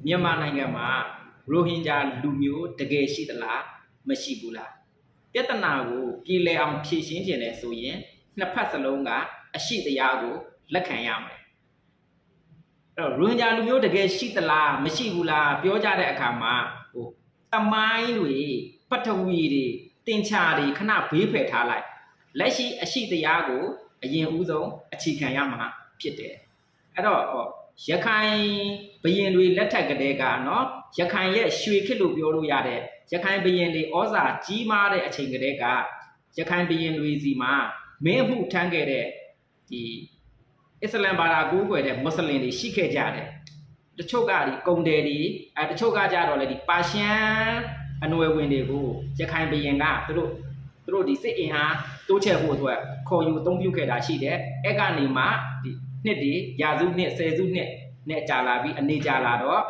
မြန်မာနိုင်ငံမှာရိုဟင်ဂျာလူမျိုးတကယ်ရှိသလားမရှိဘူးလားပြဿနာကိုပြည်လည်အောင်ဖြေရှင်းခြင်းလဲဆိုရင်နှစ်ဖက်စလုံးကအရှိတရားကိုလက်ခံရမယ်အဲ့တော့ရိုဟင်ဂျာလူမျိုးတကယ်ရှိသလားမရှိဘူးလားပြောကြတဲ့အခါမှာတမိုင်းတွေပထဝီတွေတင်ချာတွေခဏဘေးဖယ်ထားလိုက်လက်ရှိအရှိတရားကိုအရင်ဦးဆုံးအခြေခံရမှာဖြစ်တယ်အဲ့တော့ရခိုင်ဘရင်တွေလက်ထက်ကတည်းကနော်ရခိုင်ရဲ့ရွှေခေတ်လို့ပြောလို့ရတဲ့ရခိုင်ဘရင်တွေဩဇာကြီးမားတဲ့အချိန်ကတည်းကရခိုင်ဘရင်တွေစီမှာမင်းမှုထမ်းခဲ့တဲ့ဒီအစ္စလမ်ဘာသာကိုးကွယ်တဲ့မွတ်စလင်တွေရှိခဲ့ကြတယ်တချို့ကဒီကုံတယ်တွေတချို့ကကြတော့လေဒီပါရှန်အနွယ်ဝင်တွေကိုရခိုင်ဘရင်ကသူတို့ဒီစစ်အင်အားတိုးချဲ့ဖို့အတွက်ခေါ်ယူအသုံးပြုခဲ့တာရှိတယ်အဲ့ကနေမှဒီနှစ်တွေရာစုနှစ်ဆယ်စုနှစ်နဲ့ကြာလာပြီးအနေကြာလာတော့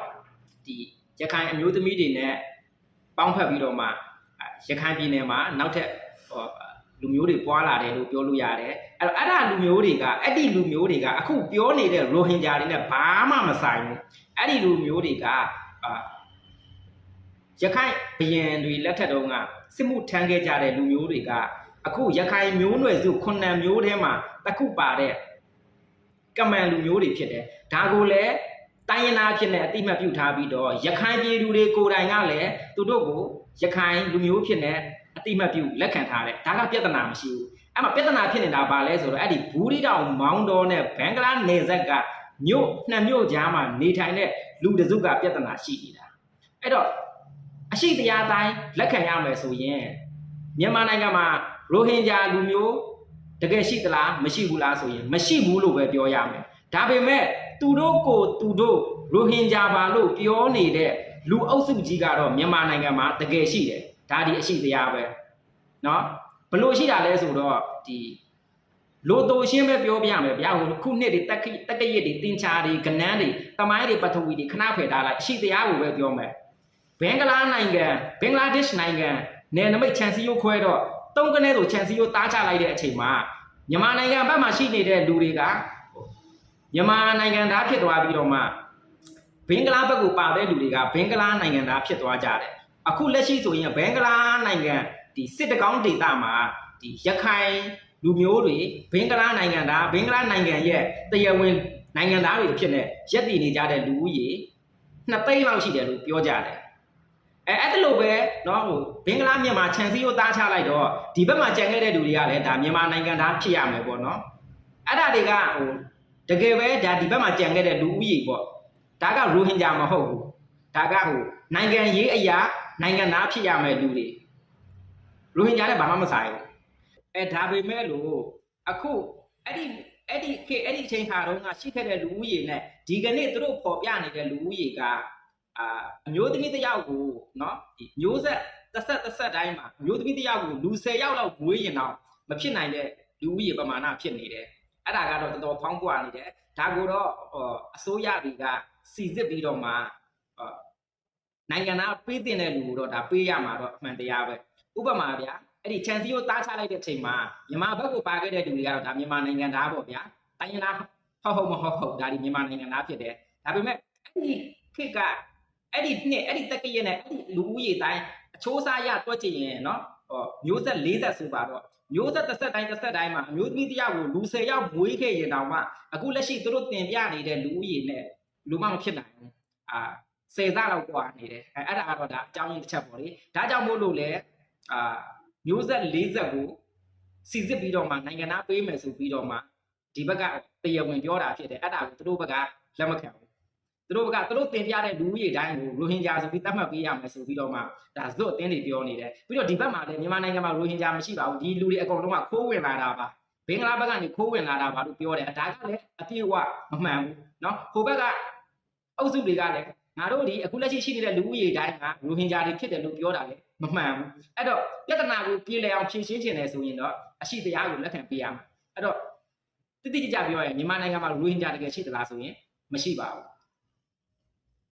ဒီရခိုင်အမျိုးသမီးတွေနဲ့ပေါင်းဖက်ပြီးတော့မှရခိုင်ပြည်နယ်မှာနောက်ထပ်လူမျိုးတွေပွားလာတယ်လို့ပြောလို့ရတယ်အဲ့ဒါလူမျိုးတွေကအဲ့ဒီလူမျိုးတွေကအခုပြောနေတဲ့ရိုဟင်ဂျာတွေနဲ့ဘာမှမဆိုင်ဘူးအဲ့ဒီလူမျိုးတွေကရခိုင်ဘရင်တွေလက်ထက်တုန်းကစစ်မှုထမ်းခဲ့ကြတဲ့လူမျိုးတွေကအခုရခိုင်မျိုးနွယ်စု9မျိုးထဲမှာတစ်ခုပါတဲ့ကမန်လူမျိုးတွေဖြစ်တယ်ဒါကိုလည်းတိုင်းရင်းသားဖြစ်နေအတိမတ်ပြုထားပြီးတော့ရခိုင်ပြည်သူတွေကိုယ်တိုင်ကလည်းသူတို့ကိုရခိုင်လူမျိုးဖြစ်နေအတိမတ်ပြုလက်ခံထားတယ်ဒါကပြဿနာမရှိဘူးအဲ့မှာပြဿနာဖြစ်နေတာဘာလဲဆိုတော့အဲ့ဒီဘူးရီတောင်မောင်းတော်နဲ့ဘင်္ဂလားနယ်စပ်ကမြို့နှစ်မြို့ကြားမှာနေထိုင်တဲ့လူတစုကပြဿနာရှိနေတာအဲ့တော့အရှိတရားတိုင်းလက်ခံရမယ်ဆိုရင်မြန်မာနိုင်ငံမှာရိုဟင်ဂျာလူမျိုးတကယ်ရှိသလားမရှိဘူးလားဆိုရင်မရှိဘူးလို့ပဲပြောရမယ်ဒါပေမဲ့သူတို့ရိုဟင်ဂျာပါလို့ပြောနေတဲ့လူအုပ်စုကြီးကတော့မြန်မာနိုင်ငံမှာတကယ်ရှိတယ်ဒါဒီအရှိတရားပဲเนาะဘလို့ရှိတာလဲဆိုတော့ဒီလိုတိုရှင်းပဲပြောပြမယ်ဗျာဟိုခုနှစ်တွေတက်ကရစ်တွေတင်ချာတွေကနန်းတွေတမိုင်းတွေပထဝီတွေခဏဖယ်ထားလိုက်အရှိတရားကိုပဲပြောမယ်ဘင်္ဂလားနိုင်ငံဘင်္ဂလားဒေ့ရှ်နိုင်ငံနယ်နိမိတ်ခြံစည်းရိုးခွဲတော့တုံးကနေဆိုခြံစည်းရိုးတားချလိုက်တဲ့အချိန်မှာမြန်မာနိုင်ငံဘက်မှာရှိနေတဲ့လူတွေကမြန်မာနိုင်ငံသားဖြစ်သွားပြီးတော့မှဘင်္ဂလားဘက်ကိုပါတဲ့လူတွေကဘင်္ဂလားနိုင်ငံသားဖြစ်သွားကြတယ်အခုလက်ရှိဆိုရင်ဘင်္ဂလားနိုင်ငံဒီစစ်တကောင်းဒေသမှာဒီရခိုင်လူမျိုးတွေဘင်္ဂလားနိုင်ငံသားဘင်္ဂလားနိုင်ငံရဲ့တရားဝင်နိုင်ငံသားတွေဖြစ်နေရက်တည်နေကြတဲ့လူဦးရေ2သိန်းလောက်ရှိတယ်လို့ပြောကြတယ်အဲ့ဒါလိုပဲเนาะဟိုဘင်္ဂလားမြန်မာခြံစည်းရိုးသားချလိုက်တော့ဒီဘက်မှာကြံခဲ့တဲ့လူတွေကလည်းဒါမြန်မာနိုင်ငံသားဖြစ်ရမယ်ပေါ့เนาะအဲ့ဒါတွေကဟိုတကယ်ပဲဒါဒီဘက်မှာကြံခဲ့တဲ့လူဦးရေပေါ့ဒါကရိုဟင်ဂျာမဟုတ်ဘူးဒါကဟိုနိုင်ငံရေးအရာနိုင်ငံသားဖြစ်ရမယ်လူတွေရိုဟင်ဂျာနဲ့ဘာမှမဆိုင်ဘူးဒါပေမဲ့လို့အခုအဲ့ဒီအချိန်ခါတုန်းကရှိခဲ့တဲ့လူဦးရေနဲ့ဒီကနေ့သူတို့ပေါ်ပြနေတဲ့လူဦးရေကအမျိုးသမီးတစ်ယောက်ကိုเนาะဒီမျိုးဆက်တစ်ဆက်တိုင်းမှာအမျိုးသမီးတစ်ယောက်ကိုလူ10ယောက်လောက်မွေးရင်တော့မဖြစ်နိုင်တဲ့လူဦးရေပမာဏဖြစ်နေတယ်အဲ့ဒါကတော့တော်တော်ဖောင်းပွားနေတယ်ဒါကိုတော့အစိုးရတွေကစီစစ်ပြီးတော့မှနိုင်ငံသားပေးတင်တဲ့လူကိုတော့ဒါပေးရမှာတော့အမှန်တရားပဲဥပမာဗျာအဲ့ဒီခြံစည်းကိုတားချလိုက်တဲ့အချိန်မှာမြန်မာဘက်ကိုပါခဲ့တဲ့လူတွေကတော့ဒါမြန်မာနိုင်ငံသားပေါ့ဗျာတိုင်းရင်းသားဟုတ်မဟုတ်ဒါဒီမြန်မာနိုင်ငံသားဖြစ်တယ်ဒါပေမဲ့အဲ့ဒီခေတ်ကအဲ့ဒီနှစ်အဲ့ဒီတက်ကရနဲ့အဲ့ဒီလူဦးရေတိုင်းအချိုးအစားရတွက်ကြည့်ရင်เนาะမျိုးဆက်40ဆိုပါတော့မျိုးဆက်တစ်ဆက်တိုင်းမှာအမျိုးသမီးတယောက်ကိုလူ10ယောက်မွေးခဲ့ရင်တောင်မှအခုလက်ရှိသူတို့တင်ပြနေတဲ့လူဦးရေနဲ့လူမှမဖြစ်နိုင်ဘူး10ဆလောက်กว่าနေတယ်အဲ့ဒါကတော့ဒါအကြောင်းရင်းတစ်ချက်ပေါ့လေဒါကြောင့်မို့လို့လေမျိုးဆက်40ကိုစီစစ်ပြီးတော့မှနိုင်ငံသားပေးမယ်ဆိုပြီးတော့မှဒီဘက်ကတရားဝင်ပြောတာဖြစ်တယ်အဲ့ဒါကိုသူတို့ဘက်ကလက်မခံဘူးသူတို့တင်ပြတဲ့လူဦးရေတိုင်းကိုရိုဟင်ဂျာဆိုပြီးသတ်မှတ်ပေးရမယ်ဆိုပြီးတော့မှဒါဇွတ်အတင်းတွေပြောနေတယ်ပြီးတော့ဒီဘက်မှာလည်းမြန်မာနိုင်ငံမှာရိုဟင်ဂျာမရှိပါဘူးဒီလူတွေအကုန်လုံးကခိုးဝင်လာတာပါဘင်္ဂလားဘက်ကနေခိုးဝင်လာတာပါလို့ပြောတယ်ဒါကလည်းအပြည့်အဝမမှန်ဘူးเนาะဟိုဘက်ကအုပ်စုတွေကလည်းငါတို့ဒီအခုလက်ရှိရှိနေတဲ့လူဦးရေတိုင်းကရိုဟင်ဂျာတွေဖြစ်တယ်လို့ပြောတာလေမမှန်ဘူးအဲ့တော့ပြဿနာကိုပြေလည်အောင်ဖြေရှင်းချင်တယ်ဆိုရင်တော့အရှိတရားကိုလက်ခံပေးရမှာအဲ့တော့တိတိကျကျပြောရင်မြန်မာနိုင်ငံမှာရိုဟင်ဂျာတကယ်ရှိသလားဆိုရင်မရှိပါဘူး